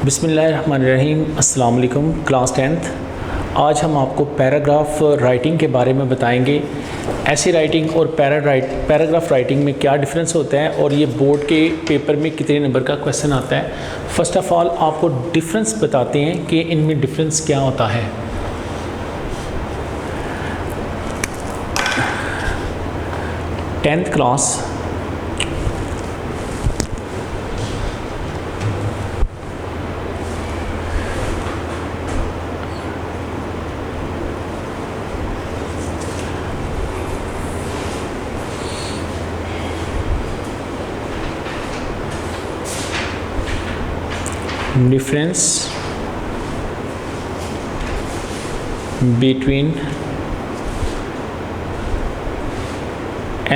बिस्मिल्लाहिर्रहमानिर्रहीम। अस्सलाम वालेकुम क्लास 10th। आज हम आपको पैराग्राफ राइटिंग के बारे में बताएंगे। ऐसी राइटिंग और पैराग्राफ राइटिंग में क्या डिफरेंस होता है और ये बोर्ड के पेपर में कितने नंबर का क्वेश्चन आता है। फ़र्स्ट ऑफ़ ऑल आपको डिफरेंस बताते हैं कि इनमें डिफरेंस क्या होता है। Tenth class difference between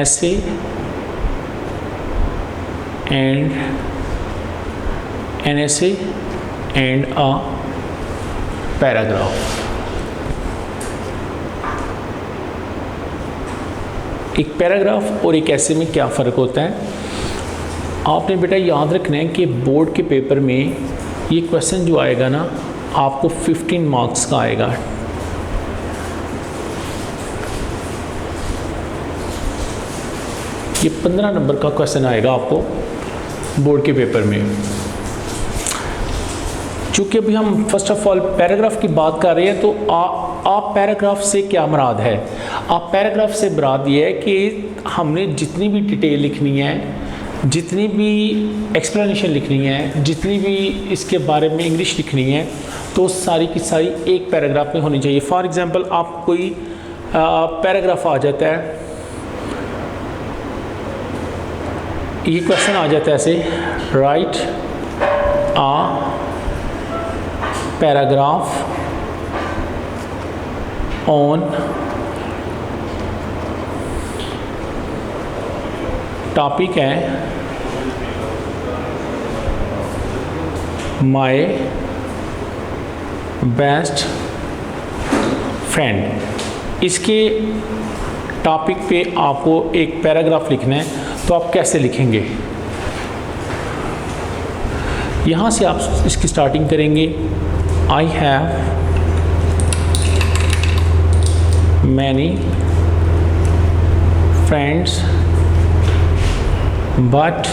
essay and an essay and a paragraph। एक पैराग्राफ और एक ऐसे में क्या फ़र्क होता है, आपने बेटा याद रखना है कि बोर्ड के पेपर में ये क्वेश्चन जो आएगा ना, आपको 15 मार्क्स का आएगा। ये 15 नंबर का क्वेश्चन आएगा आपको बोर्ड के पेपर में। चूँकि अभी हम फर्स्ट ऑफ ऑल पैराग्राफ की बात कर रहे हैं, तो आप पैराग्राफ से क्या मुराद है? आप पैराग्राफ से मुराद ये है कि हमने जितनी भी डिटेल लिखनी है, जितनी भी एक्सप्लेनेशन लिखनी है, जितनी भी इसके बारे में इंग्लिश लिखनी है, तो सारी की सारी एक पैराग्राफ में होनी चाहिए। फॉर एग्जांपल आप कोई पैराग्राफ आ जाता है, ये क्वेश्चन आ जाता है ऐसे, write a paragraph on topic है माय बेस्ट फ्रेंड। इसके टॉपिक पे आपको एक पैराग्राफ लिखना है, तो आप कैसे लिखेंगे? यहाँ से आप इसकी स्टार्टिंग करेंगे। I have many friends but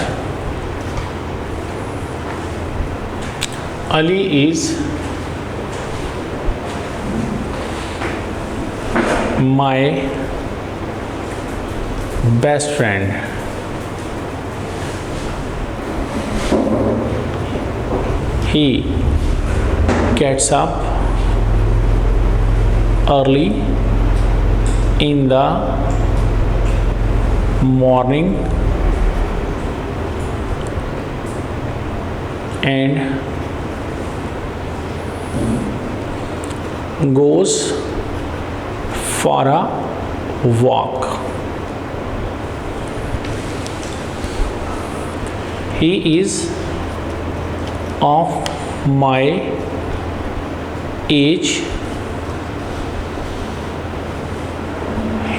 Ali is my best friend। He gets up early in the morning and goes for a walk। He is of my age।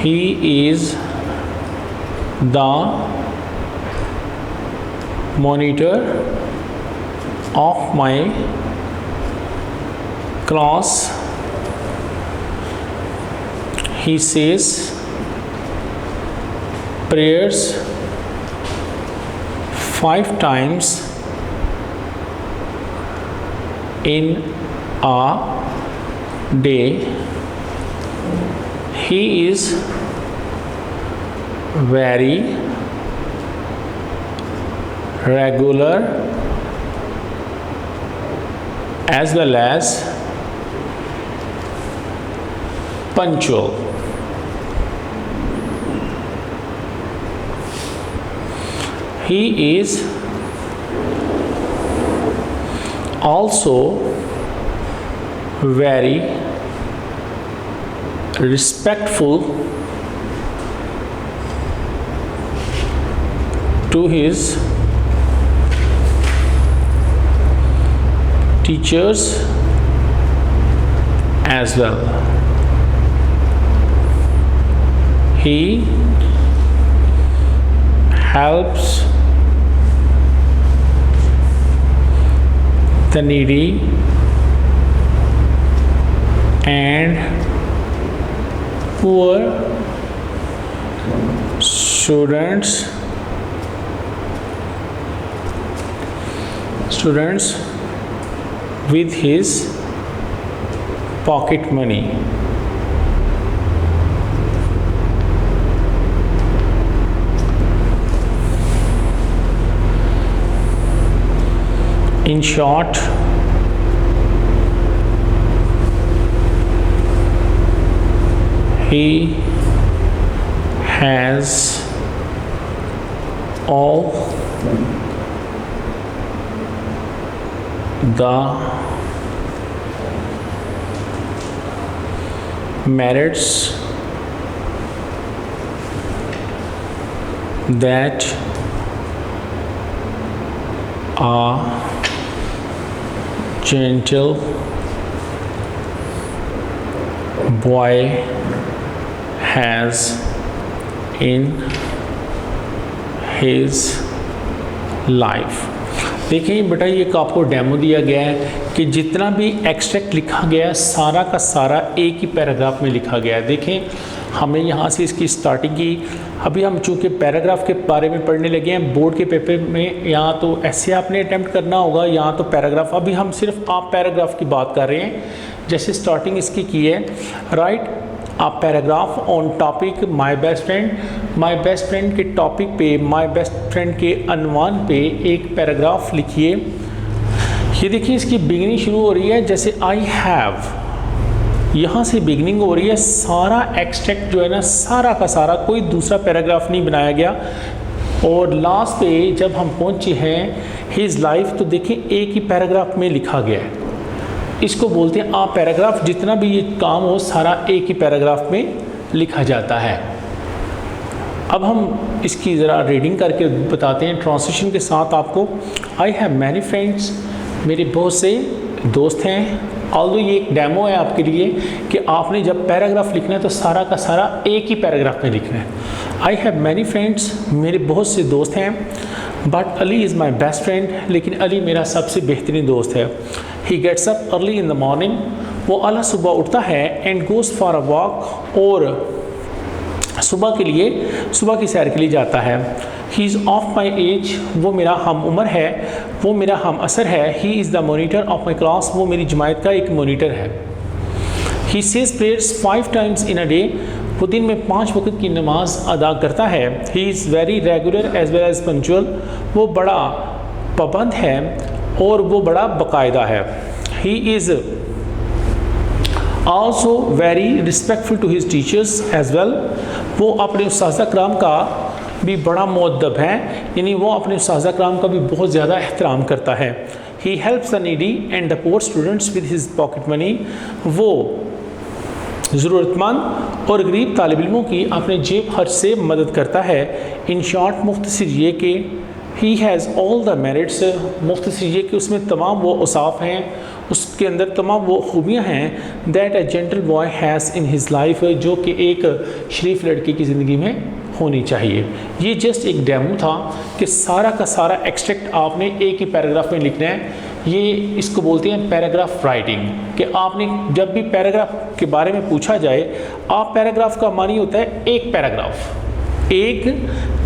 He is the monitor of my class। He says prayers 5 times in a day। He is very regular as well as punctual। He is also very respectful to his teachers as well। He helps the needy and poor students with his pocket money. In short, he has all the merits that a gentle boy has in his life। देखिए बेटा, ये एक आपको demo दिया गया है कि जितना भी एक्सट्रैक्ट लिखा गया है सारा का सारा एक ही पैराग्राफ में लिखा गया है। देखें, हमने यहाँ से इसकी स्टार्टिंग की। अभी हम चूँकि पैराग्राफ के बारे में पढ़ने लगे हैं, बोर्ड के पेपर में या तो ऐसे आपने अटैम्प्ट करना होगा या तो पैराग्राफ। अभी हम सिर्फ आप पैराग्राफ की बात कर रहे हैं। जैसे स्टार्टिंग इसकी की है, right a paragraph on topic my best friend. My best friend के टॉपिक पे, माय बेस्ट फ्रेंड के अनवान पे एक पैराग्राफ लिखिए। ये देखिए, इसकी बिगिनिंग शुरू हो रही है जैसे आई हैव, यहाँ से बिगिनिंग हो रही है। सारा एक्सट्रैक्ट जो है ना, सारा का सारा, कोई दूसरा पैराग्राफ नहीं बनाया गया। और लास्ट पे जब हम पहुँचे हैं हिज लाइफ, तो देखें एक ही पैराग्राफ में लिखा गया है। इसको बोलते हैं आप पैराग्राफ। जितना भी ये काम हो सारा एक ही पैराग्राफ में लिखा जाता है। अब हम इसकी ज़रा रीडिंग करके बताते हैं ट्रांसलेशन के साथ आपको। आई हैव मैनी फ्रेंड्स, मेरे बहुत से दोस्त हैं। ऑल्दो ये एक डेमो है आपके लिए कि आपने जब पैराग्राफ लिखना है तो सारा का सारा एक ही पैराग्राफ में लिखना है। आई हैव मैनी फ्रेंड्स, मेरे बहुत से दोस्त हैं। But Ali is my best friend, लेकिन अली मेरा सबसे बेहतरीन दोस्त है। He gets up early in the morning, वो अला सुबह उठता है। And goes for a walk, और सुबह के लिए, सुबह की सैर के लिए जाता है। He is of my age, वो मेरा हम उम्र है, वो मेरा हम असर है। He is the monitor of my class, वो मेरी जमात का एक मोनीटर है। He says prayers 5 times in a day, वो दिन में 5 वक्त की नमाज अदा करता है। He is very regular as well as punctual, वो बड़ा पाबंद है और वो बड़ा बाकायदा है। He is also very respectful to his teachers as well, वो अपने उस्ताज़ कराम का भी बड़ा मुअद्दब है, यानी वो अपने उस्ताज़ कराम का भी बहुत ज़्यादा एहतराम करता है। He helps the needy and the poor students with his pocket money, वो ज़रूरतमंद और गरीब तालिब इल्मों की अपने जेब खर्च से मदद करता है। इन शॉर्ट मुख्तसर ये कि he has all the merits, मुख्तसर ये कि उसमें तमाम वो औसाफ हैं, उसके अंदर तमाम वो खूबियाँ हैं that a gentle boy has in his life, जो कि एक शरीफ लड़के की ज़िंदगी में होनी चाहिए। ये जस्ट एक डेमो था कि सारा का सारा एक्सट्रैक्ट आपने एक ही पैराग्राफ में लिखना है। ये इसको बोलते हैं पैराग्राफ राइटिंग, कि आपने जब भी पैराग्राफ के बारे में पूछा जाए, आप पैराग्राफ का मानी होता है एक पैराग्राफ। एक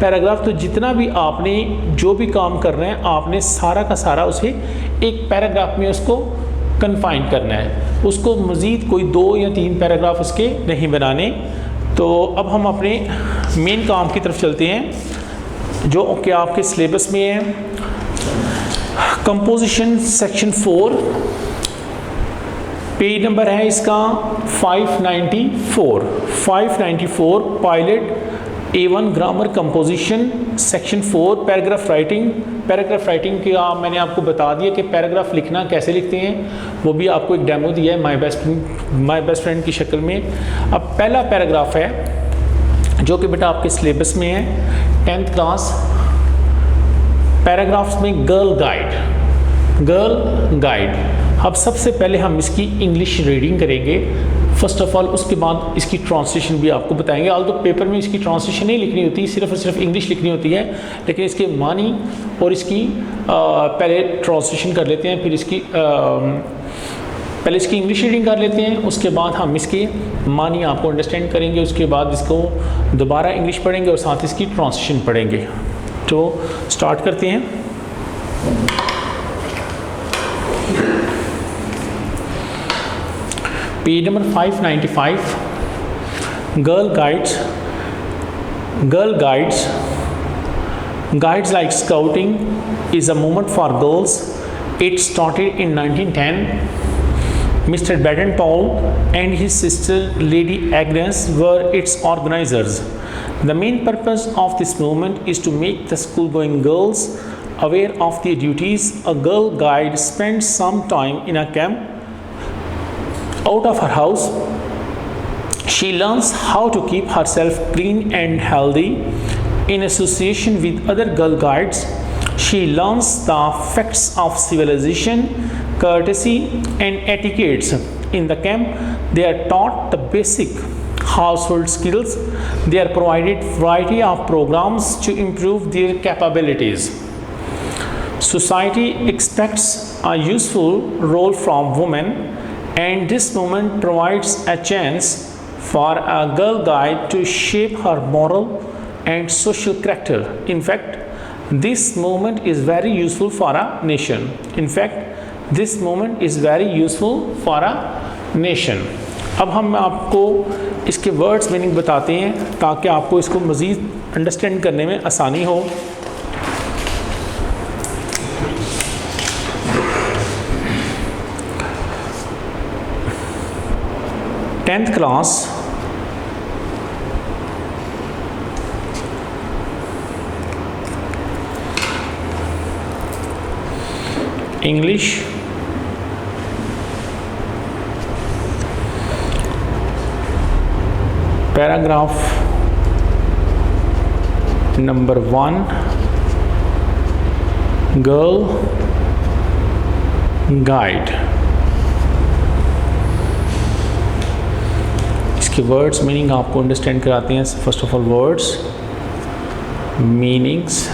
पैराग्राफ, तो जितना भी आपने जो भी काम करना है आपने सारा का सारा उसे एक पैराग्राफ में उसको कन्फाइन करना है, उसको मज़ीद कोई 2 या 3 पैराग्राफ उसके नहीं बनाने। तो अब हम अपने मेन काम की तरफ चलते हैं जो कि आपके सिलेबस में है। कंपोजिशन सेक्शन 4, पेज नंबर है इसका 594 pilot A1 grammar composition basics 4 paragraph writing. Paragraph writing की मैंने आपको बता दिया कि पैराग्राफ लिखना कैसे लिखते हैं, वो भी आपको एक डेमो दिया है माय बेस्ट फ्रेंड की शक्ल में। अब पहला पैराग्राफ है जो कि बेटा आपके सिलेबस में है 10th क्लास। पैराग्राफ्स में गर्ल गाइड अब सबसे पहले हम इसकी इंग्लिश रीडिंग करेंगे फर्स्ट ऑफ ऑल, उसके बाद इसकी ट्रांसलेशन भी आपको बताएंगे। ऑल तो पेपर में इसकी ट्रांसलेशन नहीं लिखनी होती, सिर्फ और सिर्फ इंग्लिश लिखनी होती है, लेकिन इसके मानी और इसकी पहले ट्रांसलेशन कर लेते हैं, फिर इसकी पहले इसकी इंग्लिश रीडिंग कर लेते हैं, उसके बाद हम इसके मानी आपको अंडरस्टैंड करेंगे, उसके बाद इसको दोबारा इंग्लिश पढ़ेंगे और साथ इसकी ट्रांसलेशन पढ़ेंगे। तो स्टार्ट करते हैं। Page number 595, girl guides like scouting is a movement for girls. It started in 1910. Mr. Baden-Powell and his sister Lady Agnes were its organizers. The main purpose of this movement is to make the school-going girls aware of their duties. A girl guide spends some time in a camp out of her house. She learns how to keep herself clean and healthy. In association with other girl guides, she learns the facts of civilization, courtesy and etiquettes. In the camp, they are taught the basic household skills. They are provided variety of programs to improve their capabilities. Society expects a useful role from women, and this movement provides a chance for a girl guide to shape her moral and social character. In fact, this movement is very useful for a nation. This movement is very useful for a nation. अब हम आपको इसके words meaning बताते हैं ताकि आपको इसको मज़ीद अंडरस्टैंड करने में आसानी हो। Tenth class English paragraph number 1, girl guide. इसके वर्ड्स मीनिंग आपको अंडरस्टैंड कराते हैं। First of all words meanings,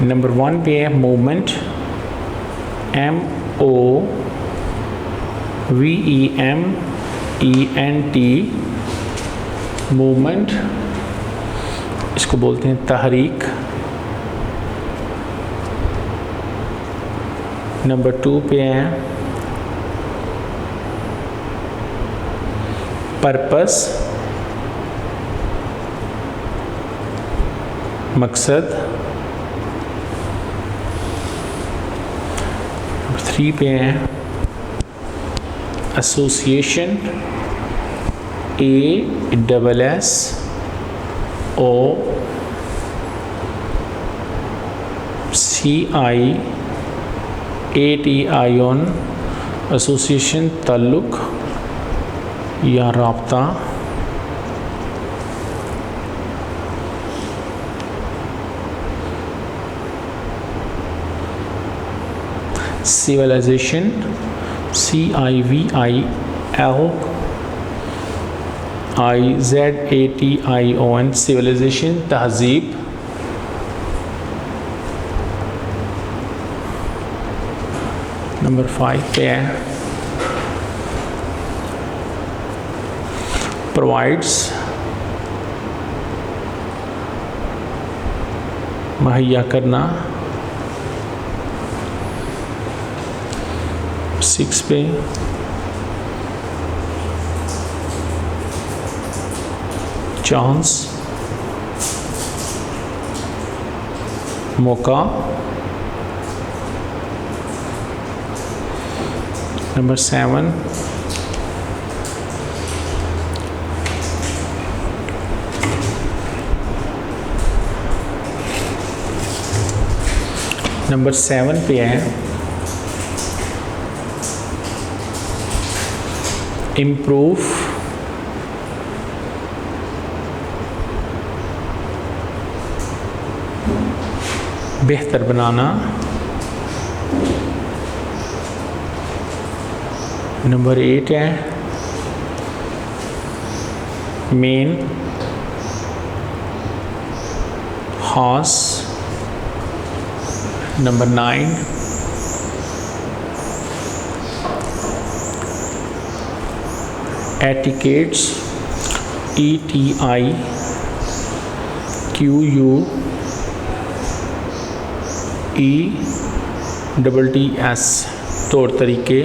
number 1 पे है मूवमेंट, MOVEMENT, मूवमेंट। इसको बोलते हैं तहरीक। नंबर 2 पे है पर्पस, मकसद। 3 पे हैं एसोसिएशन, ASSOCIATION, एसोसिएशन ताल्लुक या राब्ता। civilization, CIVILIZATION, civilization तहजीब। नंबर 5 पे है provides, मुहैया करना। 6 पे चांस, मौका। नंबर 7 पे है इम्प्रूव बेहतर बनाना। नंबर 8 है main horse. Number 9 etiquettes, ETIQUETTS तौर तरीके।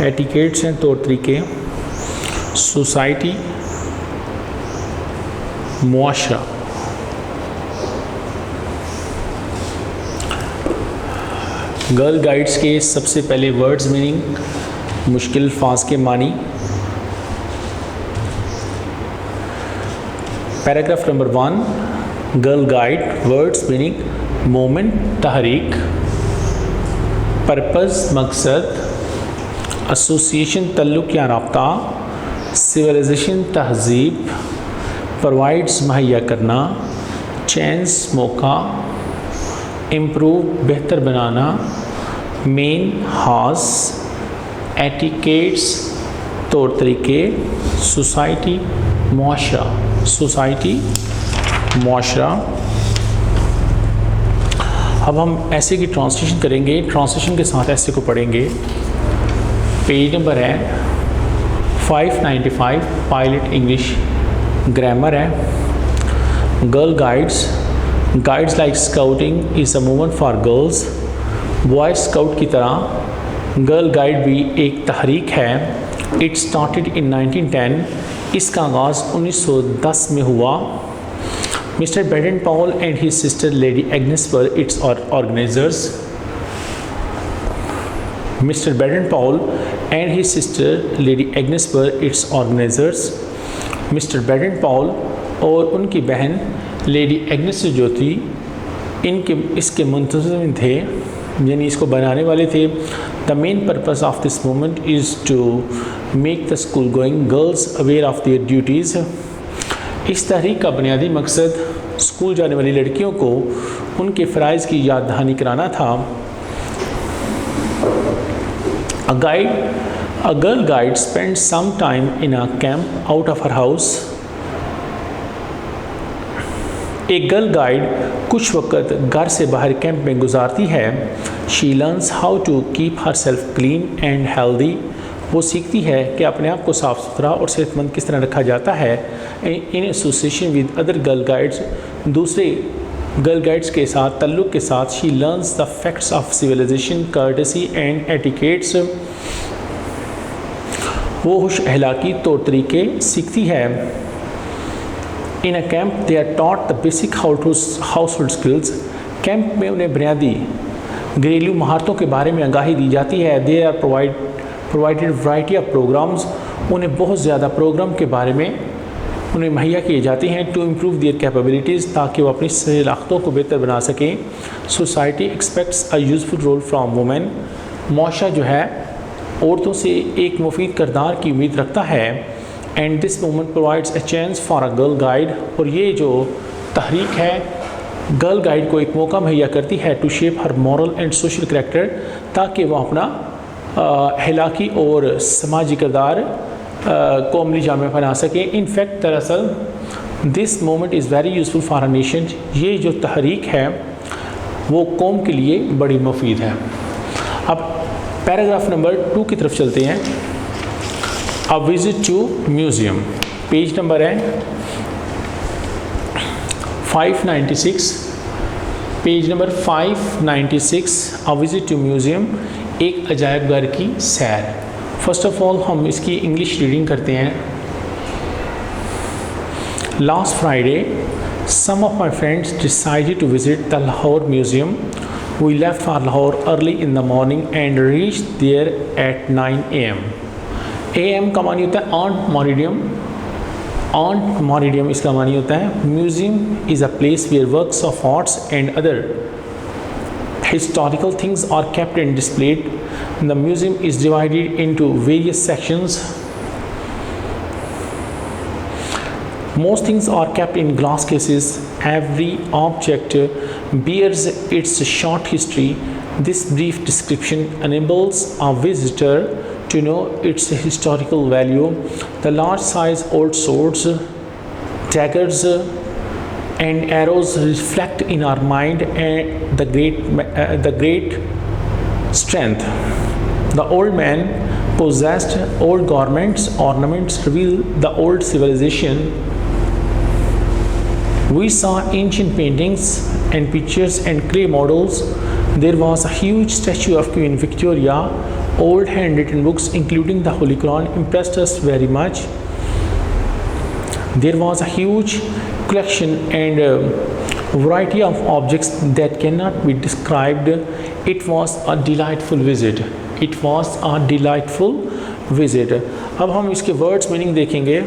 एटिकेट्स हैं तौर तरीके। सोसाइटी, मुआशरा। गर्ल गाइड्स के सबसे पहले वर्ड्स मीनिंग, मुश्किल अल्फाज के मानी। Paragraph number 1 girl guide words meaning, moment तहरीक, पर्पज़ मकसद, एसोसिएशन तल्लुक़ या राब्ता, सिविलाइजेशन तहज़ीब, प्रोवाइड्स मुहैया करना, चांस मौका, इम्प्रूव बेहतर बनाना, मेन हाउस, एटिकेट्स तौर तरीके, सोसाइटी मुआशरा। सोसाइटी मुआशरा। अब हम ऐसे की ट्रांसलेशन करेंगे। ट्रांसलेशन के साथ ऐसे को पढ़ेंगे। पेज नंबर है 595 पायलट इंग्लिश ग्रामर है। Girl guides, guides like scouting is a movement for girls. Boy scout की तरह गर्ल गाइड भी एक तहरीक है। इट स्टार्टेड इन 1910, इसका आगाज़ 1910 में हुआ। Mister Baden Powell and his sister lady Agnes were its organisers. Mister Baden Powell and his sister lady Agnes were its organisers. Mister Baden Powell और उनकी बहन लेडी एग्नेस जो थी इसके मुंतज़िम थे, यानी इसको बनाने वाले थे। The main purpose of this movement is to make the school going girls aware of their duties. इस तहरीक का बुनियादी मकसद स्कूल जाने वाली लड़कियों को उनके फ़राइज़ की याद दहानी कराना था। A girl guide spends some time in a camp out of her house. एक गर्ल गाइड कुछ वक्त घर से बाहर कैंप में गुजारती है। She learns how to keep herself clean and healthy. वो सीखती है कि अपने आप को साफ़ सुथरा और सेहतमंद किस तरह रखा जाता है। In association with other girl guides, दूसरे गर्ल गाइड्स के साथ तल्लुक़ के साथ she learns the facts of civilisation, courtesy and etiquettes. वो हुश अहलाकी तौर तरीके सीखती है। In a camp they are taught the basic household skills. Camp में उन्हें बुनियादी घरेलू महारतों के बारे में आगाही दी जाती है। They are provided variety of programmes. उन्हें बहुत ज़्यादा प्रोग्राम के बारे में उन्हें मुहैया किए जाते हैं टू इम्प्रूव देयर कैपेबिलिटीज़, ताकि वो अपनी सलाहियतों को बेहतर बना सकें। Society expects a useful role from women. मुआशरा जो है औरतों से एक मुफीद किरदार की उम्मीद रखता है। And this movement provides a chance for a girl guide. और ये जो तहरीक है गर्ल गाइड को एक मौका मुहैया करती है to shape her moral and social character, ताकि वह अपना अखलाकी और समाजी किरदार को अमली जामे बना सकें। इन फैक्ट दरअसल this moment is very useful for a nation. ये जो तहरीक है वो कौम के लिए बड़ी मुफीद है। अब पैराग्राफ नंबर 2 की तरफ चलते हैं। A visit to museum, page number है 596, page number 596। A visit to museum, एक अजायब घर की सैर। फर्स्ट ऑफ ऑल हम इसकी इंग्लिश रीडिंग करते हैं। Last Friday some of my friends decided to visit the Lahore Museum. We left for Lahore early in the morning and reached there at 9 AM. AM का मानी होता है on मॉरिडियम, on हमारे इडियम इसका मानी होता है museum is a place where works of arts and other historical things are kept and displayed. The museum is divided into various sections. Most things are kept in glass cases. Every object bears its short history. This brief description enables a visitor to know its historical value. The large size old swords, daggers, and arrows reflect in our mind and the great strength. The old man possessed old garments, ornaments reveal the old civilization. We saw ancient paintings and pictures and clay models. There was a huge statue of Queen Victoria. Old handwritten books, including the Holy Quran, impressed us very much. There was a huge collection and variety of objects that cannot be described. It was a delightful visit. It was a delightful visit. अब हम इसके words meaning देखेंगे.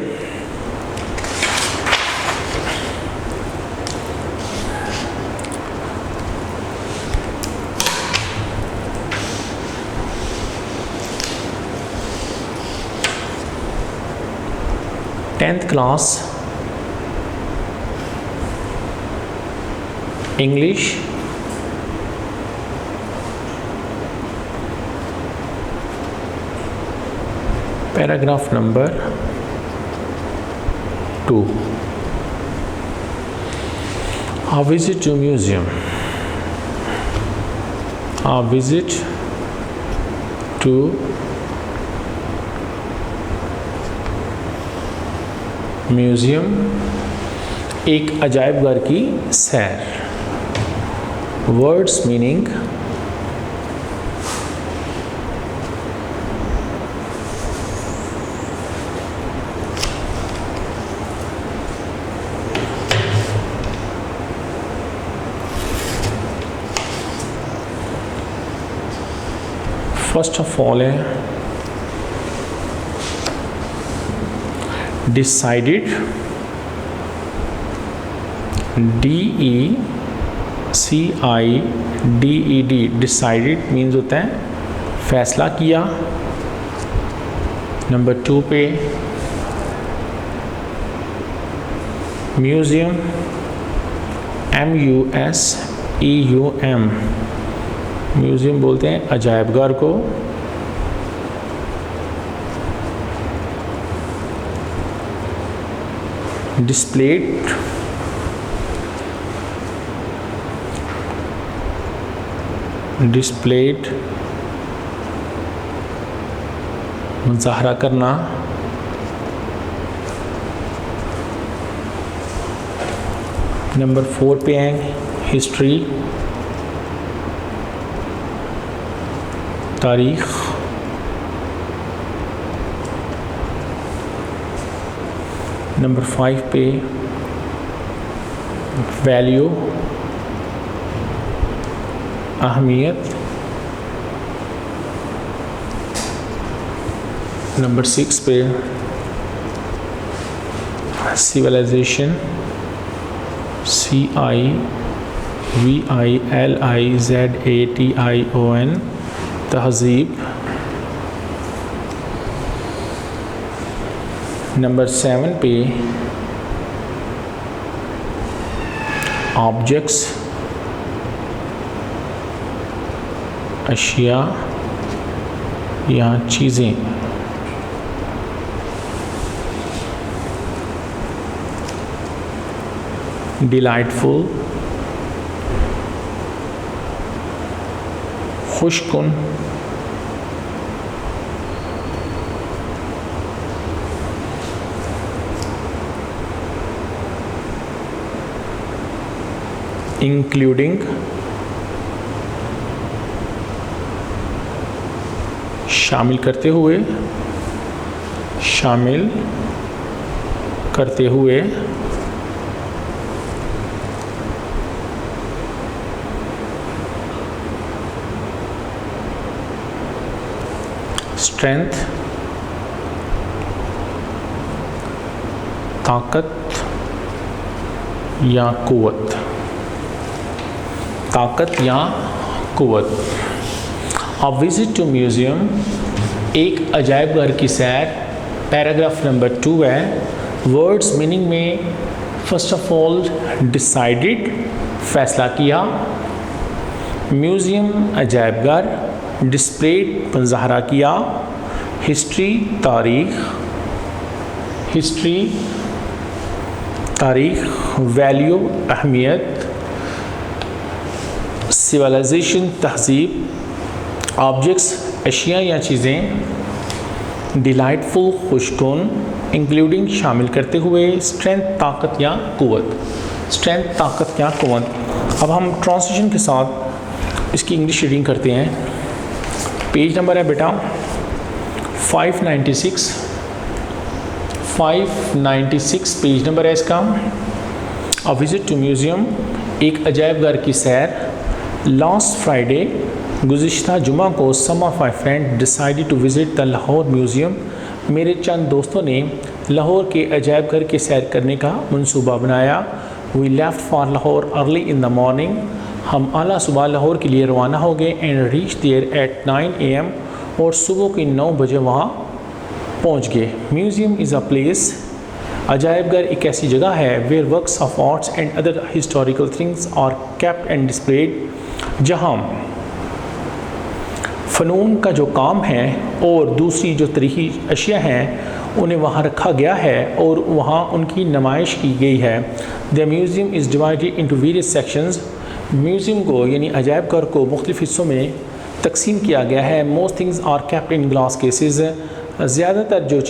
Tenth class English, paragraph number 2. A visit to museum. A visit to museum, एक अजायब घर की सैर. Words meaning first of all है डिसाइडेड. DECIDED डिसाइडेड मीन्स होता है फैसला किया. नंबर 2 पे म्यूज़ियम MUSEUM म्यूज़ियम बोलते हैं अजायबघर को. डिस्प्लेड मुज़ाहरा करना. नंबर 4 पे है हिस्ट्री, तारीख. नंबर 5 पे वैल्यू, अहमियत. नंबर 6 पे सिविलाइजेशन, CIVILIZATION तहज़ीब. नंबर 7 पे ऑब्जेक्ट्स, अशिया या चीज़ें. डिलाइटफुल, खुशकुन. इंक्लूडिंग, शामिल करते हुए, शामिल करते हुए. स्ट्रेंथ, ताकत या कुव्वत, ताकत या कुव्वत। अ विजिट टू म्यूज़ियम, एक अजायब घर की सैर, पैराग्राफ नंबर 2 है। वर्ड्स मीनिंग में फर्स्ट ऑफ ऑल डिसाइडेड, फैसला किया, म्यूज़ियम अजायब घर, डिस्प्लेड मुज़ाहरा किया, हिस्ट्री तारीख़, हिस्ट्री तारीख़, वैल्यू अहमियत, सिविलाइजेशन तहज़ीब, ऑब्जेक्ट्स अशिया या चीज़ें, डिलाइटफुल खुशगुन, इंक्लूडिंग शामिल करते हुए, स्ट्रेंथ ताकत या कुव्वत, स्ट्रेंथ ताकत या कुव्वत। अब हम ट्रांसलेशन के साथ इसकी इंग्लिश रीडिंग करते हैं। पेज नंबर है बेटा 596, 596 पेज नंबर है इसका। अ विजिट टू म्यूज़ियम, एक अजायब घर की सैर। लास्ट फ्राइडे, गुज़िश्ता जुमा को some of my friend decided to visit the Lahore museum, मेरे चंद दोस्तों ने लाहौर के अजायब घर की सैर करने का मंसूबा बनाया। We left for Lahore early in the morning, हम आला सुबह लाहौर के लिए रवाना हो गए। And reach there at 9 AM, और सुबह के 9 बजे वहाँ पहुँच गए। म्यूज़ियम इज़ अ प्लेस, अजायब घर एक ऐसी जगह है where works of arts and other historical things are kept and displayed, जहाँ फ़नून का जो काम है और दूसरी जो तरीक़ी अशिया हैं उन्हें वहाँ रखा गया है और वहाँ उनकी नुमाइश की गई है। The museum is divided into various sections, museum को यानी अजायब घर को मुख्तलिफ़ हिस्सों में तकसीम किया गया है। Most things are kept in glass cases, ज़्यादातर जो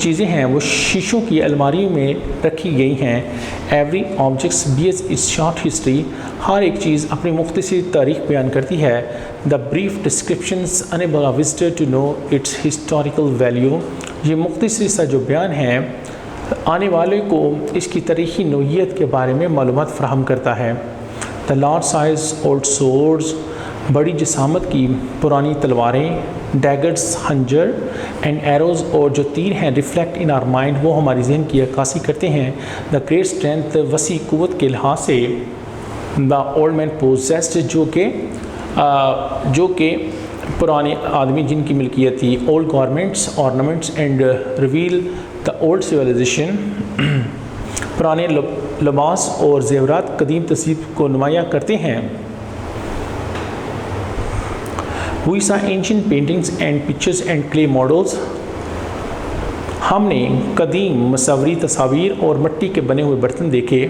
चीज़ें हैं वो शीशों की अलमारियों में रखी गई हैं। Every objects bears its short history, हर एक चीज़ अपनी मुख्तसर तारीख़ बयान करती है। The brief descriptions enable a visitor to know its historical value, ये मुख्तसर सा जो बयान है आने वाले को इसकी तारीख़ी नोयत के बारे में मालूमात फ़राहम करता है। The large size old swords, बड़ी जिसामत की पुरानी तलवारें, डैगर्स खंजर एंड एरोज़, और जो तीर हैं रिफ्लेक्ट इन आर माइंड, वो हमारी जहन की अक्कासी करते हैं। द ग्रेट स्ट्रेंथ, वसी कुव्वत के लिहाज से। द ओल्ड मैन पोजेस्ड, जो कि पुराने आदमी जिनकी मिल्कियत थी। Old garments ornaments and reveal the old civilisation, पुराने लिबास और जेवरात कदीम तहज़ीब को नुमायाँ करते हैं। We saw ancient paintings and pictures and clay models, हमने कदीम मसवरी तस्वीर और मिट्टी के बने हुए बर्तन देखे।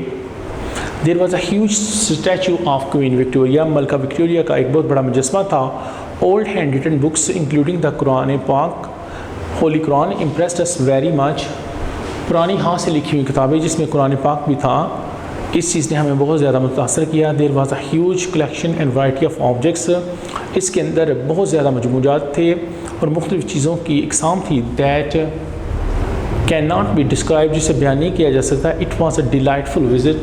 There was a huge statue of Queen Victoria, मलका विक्टोरिया का एक बहुत बड़ा मुजस्मा था। Old hand written books including the Quran पाक, Holi Quran impressed us very much, पुरानी हाथ से लिखी हुई किताबें जिसमें कुरान पाक भी था, इस चीज़ ने हमें बहुत ज़्यादा मुतासर किया। There was a huge collection and variety of objects, इसके अंदर बहुत ज़्यादा मजमूजात थे और मुख्तलिफ़ चीज़ों की इकसाम थी। That can not be describe, जिसे बयान नहीं किया जा सकता। It was a delightful visit,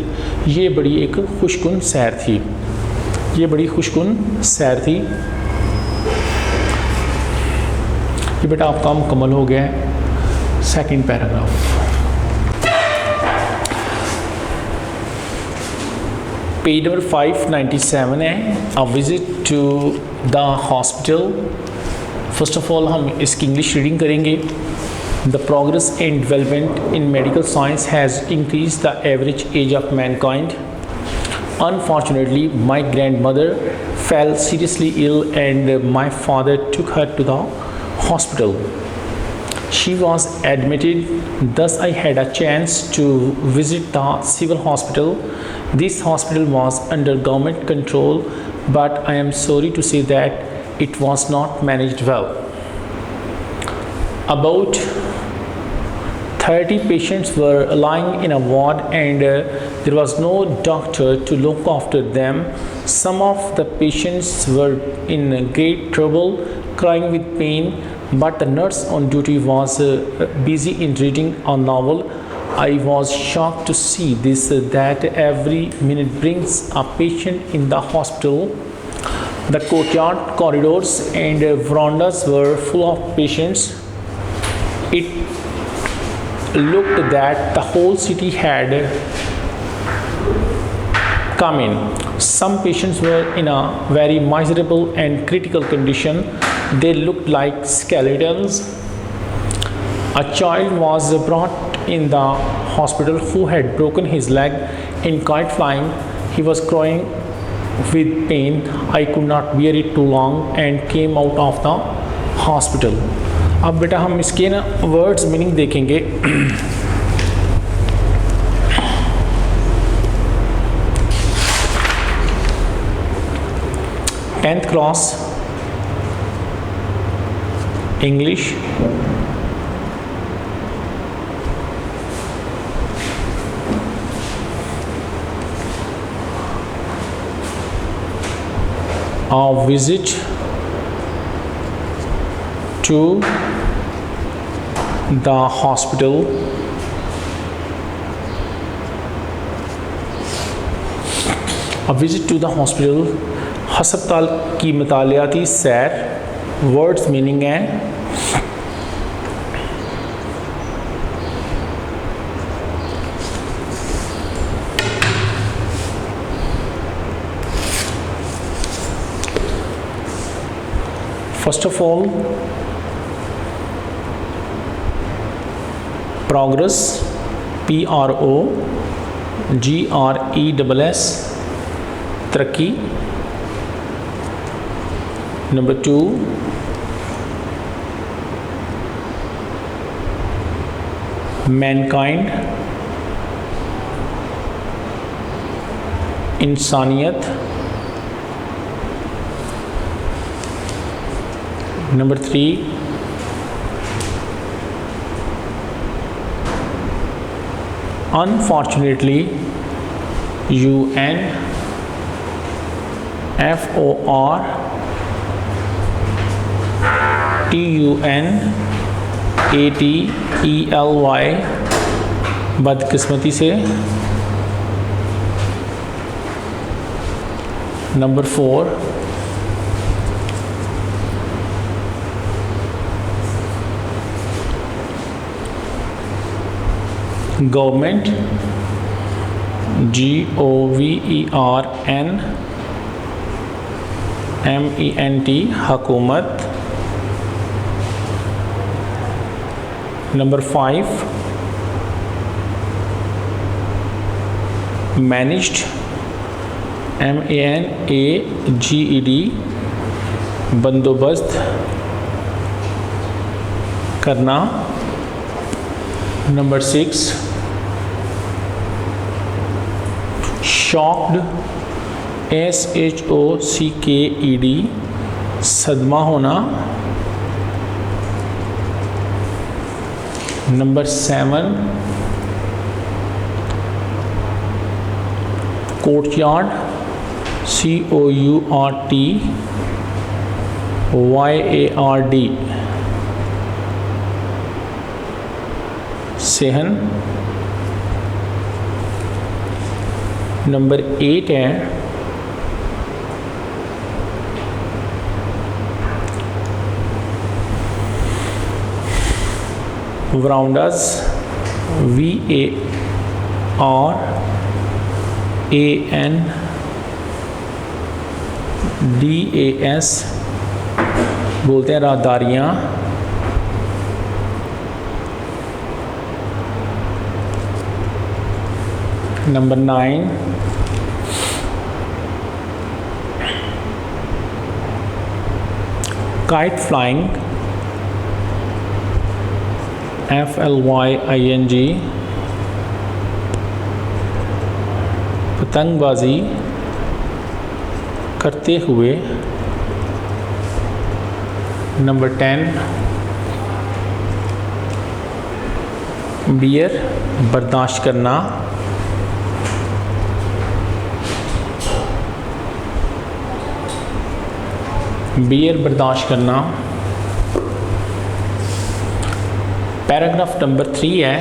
ये बड़ी एक खुशकुन सैर थी, ये बड़ी खुशकुन सैर थी। ये बेटा आपका मुकम्मल हो गया है सेकंड पैराग्राफ। पेज नंबर 597 है। A visit to the hospital, first of all हम इसकी इंग्लिश रीडिंग करेंगे। The progress and development in medical science has increase the average age of mankind. Unfortunately, my grandmother fell seriously ill and my father took her to the hospital. She was admitted, thus I had a chance to visit the civil hospital. This hospital was under government control, but I am sorry to say that it was not managed well. About 30 patients were lying in a ward and there was no doctor to look after them. Some of the patients were in great trouble, crying with pain, but the nurse on duty was busy in reading a novel. I was shocked to see this, that every minute brings a patient in the hospital. The courtyard, corridors, and verandas were full of patients. It looked that the whole city had come in. Some patients were in a very miserable and critical condition. They looked like skeletons. A child was brought in the hospital who had broken his leg in kite flying. He was crying with pain. I could not bear it too long and came out of the hospital. अब बेटा हम इसके ना words meaning देखेंगे. 10th class English. A visit to the hospital. A visit to the hospital. हस्पताल की मुतालियाती सैर. Words meaning है first of all progress, PROGRESS, तरक्की. नंबर 2 मैनकाइंड, इंसानियत. नंबर 3 अनफॉर्चुनेटली, UNFORTUNATELY, बदकिस्मती से. नंबर 4 गवर्नमेंट, GOVERNMENT, हुकूमत. नंबर 5 मैनेज्ड, MANAGED, बंदोबस्त करना. नंबर 6 शॉक्ड, SHOCKED, सदमा होना. Number 7 courtyard, COURTYARD, सेहन. नंबर 8 है वराउंडास, VARANDAS, बोलते हैं राहदारियाँ. नंबर 9 काइट फ्लाइंग, FLYING, पतंगबाजी करते हुए. नंबर 10 बियर, बर्दाश्त करना. बियर बर्दाश्त करना. पैराग्राफ नंबर 3 है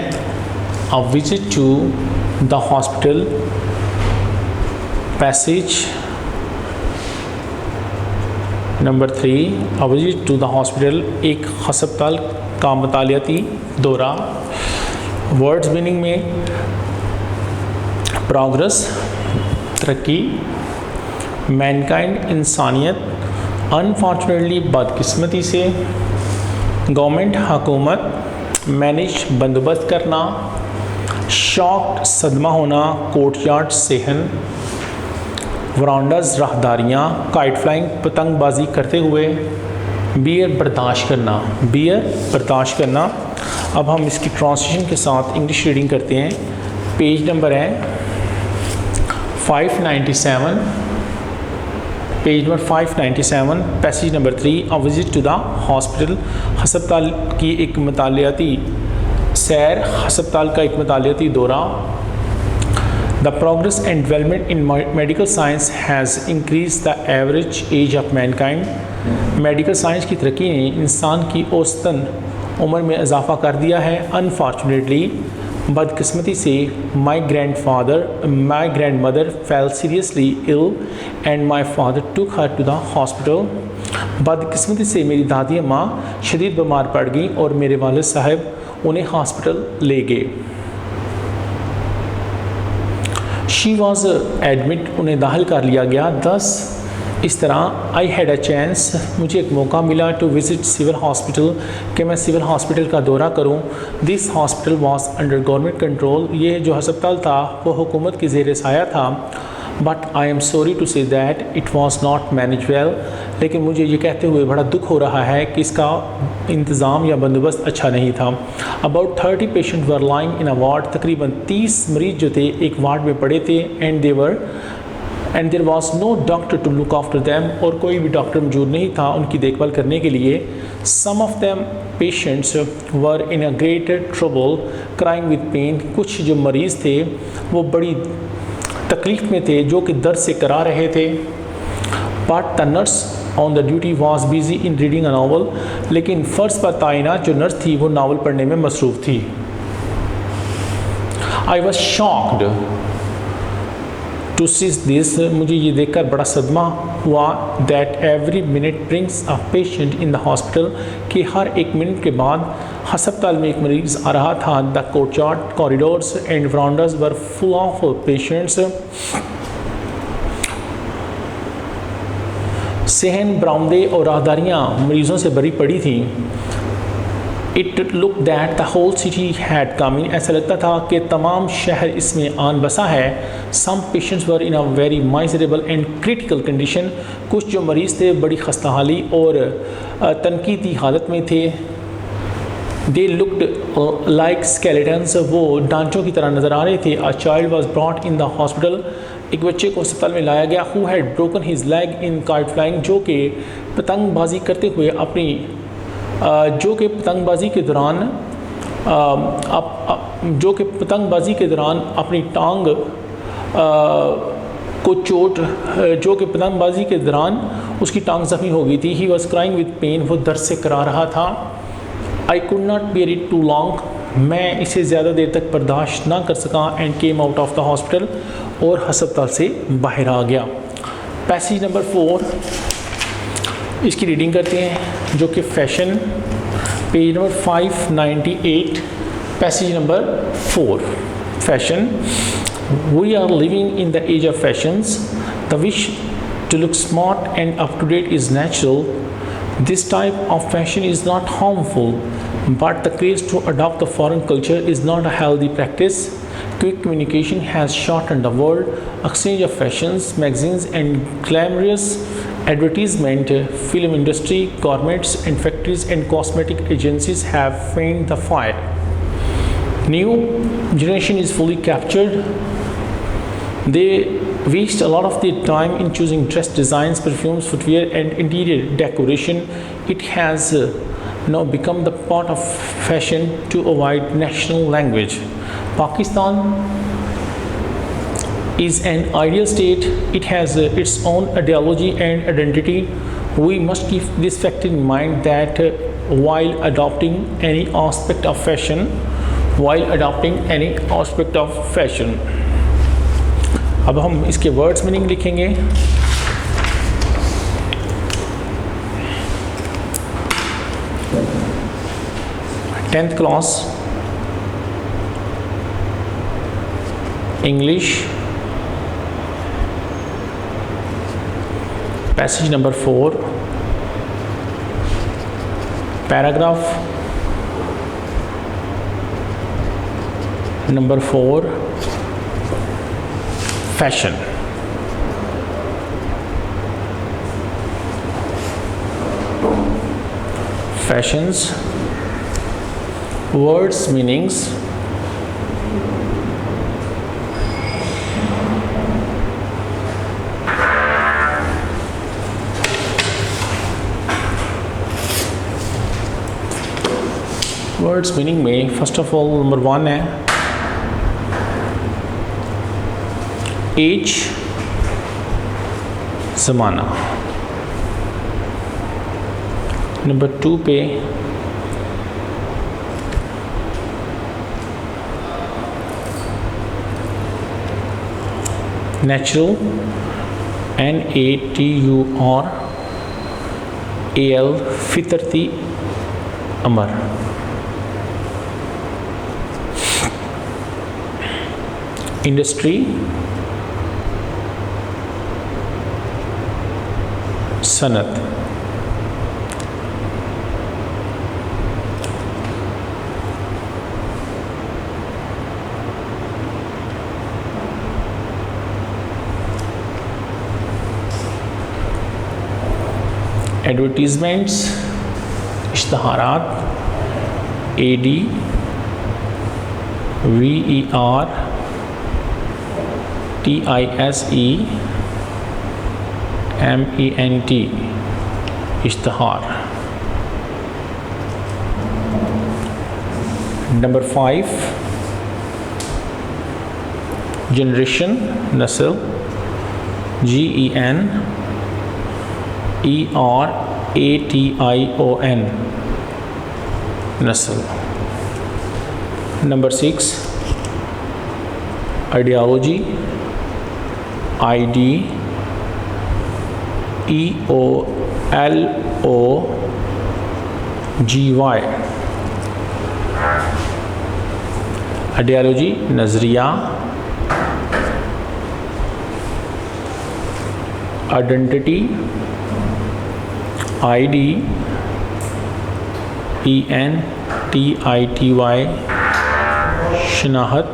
a visit to the hospital. Passage number 3, a visit to the hospital, एक हस्पताल का मुतालियाती दौरा। वर्ड्स मीनिंग में प्रोग्रेस तरक्की, मैनकाइंड इंसानियत, अनफॉर्चुनेटली बदकिस्मती से, गवर्नमेंट हुकूमत, मैनेज बंदोबस्त करना, शॉक्ड सदमा होना, कोर्टयार्ड सहन, वरांडाज राहदारियाँ, काइट फ्लाइंग पतंगबाजी करते हुए, बियर बर्दाश्त करना, बियर बर्दाश्त करना। अब हम इसकी ट्रांसलेशन के साथ इंग्लिश रीडिंग करते हैं। पेज नंबर है 597, page number 597, passage number 3, a visit to the hospital, हस्पताल की एक मुतालियाती सैर, हस्पताल का एक मुतालियाती दौरा। The progress and development in medical science has increased the average age of mankind. Medical science की तरक्की ने इंसान की औसतन उम्र में इजाफा कर दिया है। अनफॉर्चुनेटली, बदकिस्मती से, my grandmother fell seriously ill and my father took her to the hospital. बदकिस्मती से मेरी दादी अम्मा शदीद बीमार पड़ गई और मेरे वालिद साहब उन्हें हॉस्पिटल ले गए। शी वॉज एडमिट, उन्हें दाखिल कर लिया गया। दस, इस तरह, आई हैड अ चांस, मुझे एक मौका मिला, टू विज़िट सिविल हॉस्पिटल, कि मैं सिविल हॉस्पिटल का दौरा करूं। This hospital was under government control, ये जो हस्पताल था वो हुकूमत के ज़ेर साया था। But I am sorry to say that it was not manage well, लेकिन मुझे ये कहते हुए बड़ा दुख हो रहा है कि इसका इंतज़ाम या बंदोबस्त अच्छा नहीं था। About 30 patient were lying in a ward, तकरीबन 30 मरीज जो थे एक वार्ड में पड़े थे। And there was no doctor to look after them, और कोई भी डॉक्टर मौजूद नहीं था उनकी देखभाल करने के लिए। Some of them patients were in a great trouble crying with pain, कुछ जो मरीज़ थे वो बड़ी तकलीफ़ में थे जो कि दर्द से करा रहे थे। But the nurse on the duty was busy in reading a novel, लेकिन फ़र्ज पर तैनात जो नर्स थी वो नावल पढ़ने में मसरूफ़ थी। I was shocked to see this, मुझे ये देखकर बड़ा सदमा हुआ। That every minute brings a patient in the hospital, कि हर एक मिनट के बाद हस्पताल में एक मरीज़ आ रहा था। The courtyard, corridors and verandas were full of patients. सहन, बरामदे और राहदारियाँ मरीज़ों से भरी पड़ी थीं। It look that the whole city had come in, ऐसा लगता था कि तमाम शहर इसमें आन बसा है। Some patients were in a very miserable and critical condition, कुछ जो मरीज़ थे बड़ी खस्ता हाली और तनकीदी हालत में थे। दे लुक्ड लाइक स्केलेटन्स, वो ढांचों की तरह नज़र आ रहे थे। A child was brought in the hospital, एक बच्चे को अस्पताल में लाया गया। Who had broken his leg in kite flying, जो कि पतंगबाजी करते हुए अपनी अपनी टांग को चोट, जो कि पतंगबाजी के दौरान उसकी टांग ज़ख्मी हो गई थी। He was crying with pain, वो दर्द से करा रहा था। I could not bear it too long, मैं इसे ज़्यादा देर तक बर्दाश्त ना कर सका। And came out of the hospital, और हस्पताल से बाहर आ गया। पैसेज नंबर 4, इसकी रीडिंग करते हैं, जो कि fashion, page number 598, passage number 4, fashion. We are living in the age of fashions, the wish to look smart and up to date is natural. This type of fashion is not harmful, but the craze to adopt the foreign culture is not a healthy practice. Quick communication has shortened the world. Exchange of fashions, magazines and glamorous advertisement, film industry, garments and factories and cosmetic agencies have fanned the fire. New generation is fully captured. They waste a lot of their time in choosing dress designs, perfumes, footwear and interior decoration. It has now become the part of fashion to avoid national language. Pakistan is an ideal state. It has its own ideology and identity. We must keep this fact in mind that while adopting any aspect of fashion, अब हम इसके words meaning लिखेंगे। 10th class English, passage number 4, paragraph number 4, fashion. Fashions, words, meanings. Words meaning में first of all number 1 है as, ज़माना। Number 2 पे natural, NATURAL, फितरती अमर। Industry, Sanat. Advertisements, इश्तहारात, ADVERTISEMENT, इश्तहार। Number 5 generation, नस्ल, GENERATION, नस्ल। नंबर 6 आइडियोलॉजी, IDEOLOGY, आइडियोलॉजी, नज़रिया। Identity, IDENTITY, शनाहत।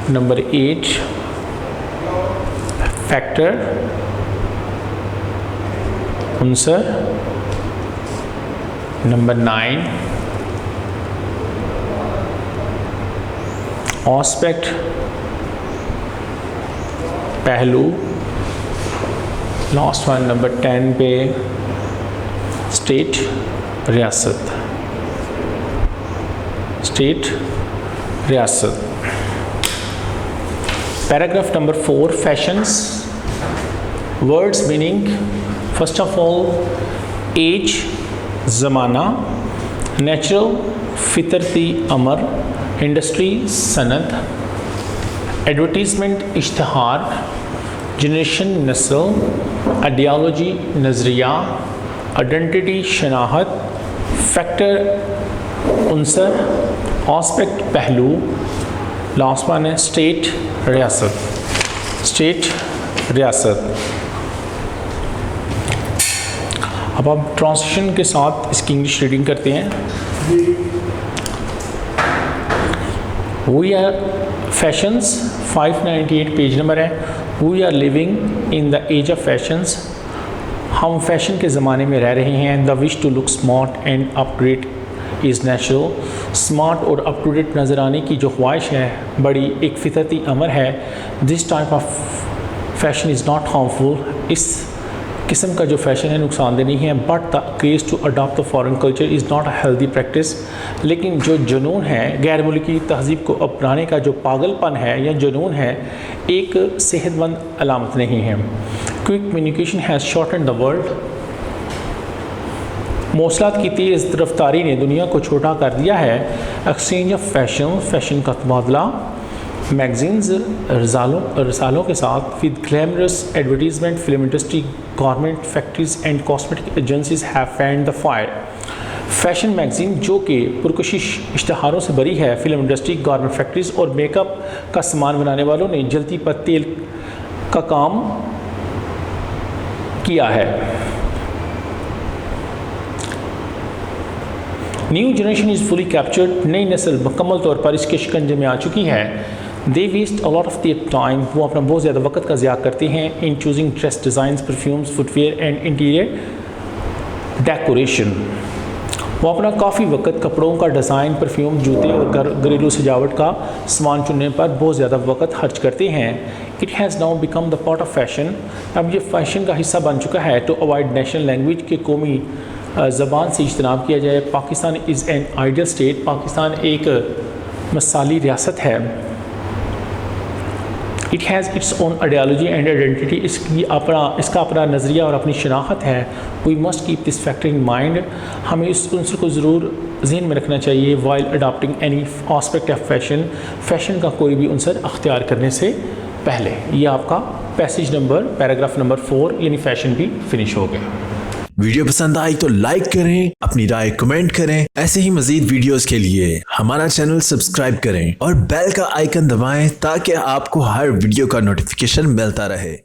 Number 8 factor, उनसर। Number 9 aspect, पहलू। Last one number 10 पे state, रियासत। स्टेट, रियासत। Paragraph number 4 fashions, words meaning. First of all as, ज़माना। Natural, फितरती अमर। Industry, Sanat. Advertisement, इश्तहार। Generation, नस्ल। Ideology, नज़रिया। आइडेंटिटी, शनाहत। फैक्टर, उनसर। ऑस्पेक्ट, पहलू। Last one है स्टेट, रियासत। स्टेट, रियासत। अब आप ट्रांसलेशन के साथ इसकी इंग्लिश रीडिंग करते हैं। We are fashions, 598 page number है। We are living in the age of fashions, हम फैशन के ज़माने में रह रहे हैं। The wish to look smart and upgrade is natural, smart और अप टू डेट नज़र आने की जो ख्वाहिश है बड़ी एक फितरती अमर है। This type of fashion is not harmful, इस किस्म का जो फैशन है नुकसानदेह नहीं है। But the craze to adopt the foreign culture is not a healthy practice, लेकिन जो जुनून है गैर मुल्की तहज़ीब को अपनाने का जो पागलपन है या जुनून है एक सेहतमंद अलामत नहीं है। Quick communication has shorten the world, मौसलात की तेज़ रफ्तारी ने दुनिया को छोटा कर दिया है। एक्सचेंज ऑफ फैशन, फैशन का तबादला। मैगजीन्स, रसालों के साथ। With glamorous advertisement, film industry, garment factories and cosmetic agencies have fanned the fire. Fashion magazine जो कि पुरकशिश इश्तहारों से भरी है, फिल्म इंडस्ट्री, गारमेंट फैक्ट्रीज़ और मेकअप का सामान बनाने वालों ने जलती पर तेल का काम किया है। New generation is fully captured, नई नस्ल मुकम्मल तौर पर इसके शिकंजे में आ चुकी है। They waste a lot of their time, वो अपना बहुत ज़्यादा वक्त का ज़िया करते हैं in choosing dress designs, perfumes, footwear and interior decoration. वो अपना काफ़ी वक्त कपड़ों का डिज़ाइन, परफ्यूम, जूते और घरेलू सजावट का सामान चुनने पर बहुत ज़्यादा वक्त खर्च करते हैं। It has now become the part of fashion, अब ये फैशन का हिस्सा बन चुका है। टू अवॉइड नेशनल लैंग्वेज के कौमी ज़बान से इज्तनाब किया जाए। Pakistan is an ideal state, Pakistan एक मिसाली रियासत है। It has its own ideology and identity, इसका अपना नज़रिया और अपनी शनाख्त है। We must keep this factor in mind, हमें इस उनसर को ज़रूर जहन में रखना चाहिए। While adopting any aspect of fashion, fashion का कोई भी उनसर अख्तियार करने से पहले। ये आपका पैराग्राफ नंबर 4 यानी फैशन भी फिनिश हो गया। वीडियो पसंद आई तो लाइक करें, अपनी राय कमेंट करें। ऐसे ही मजीद वीडियोस के लिए हमारा चैनल सब्सक्राइब करें और बेल का आइकन दबाएं ताकि आपको हर वीडियो का नोटिफिकेशन मिलता रहे।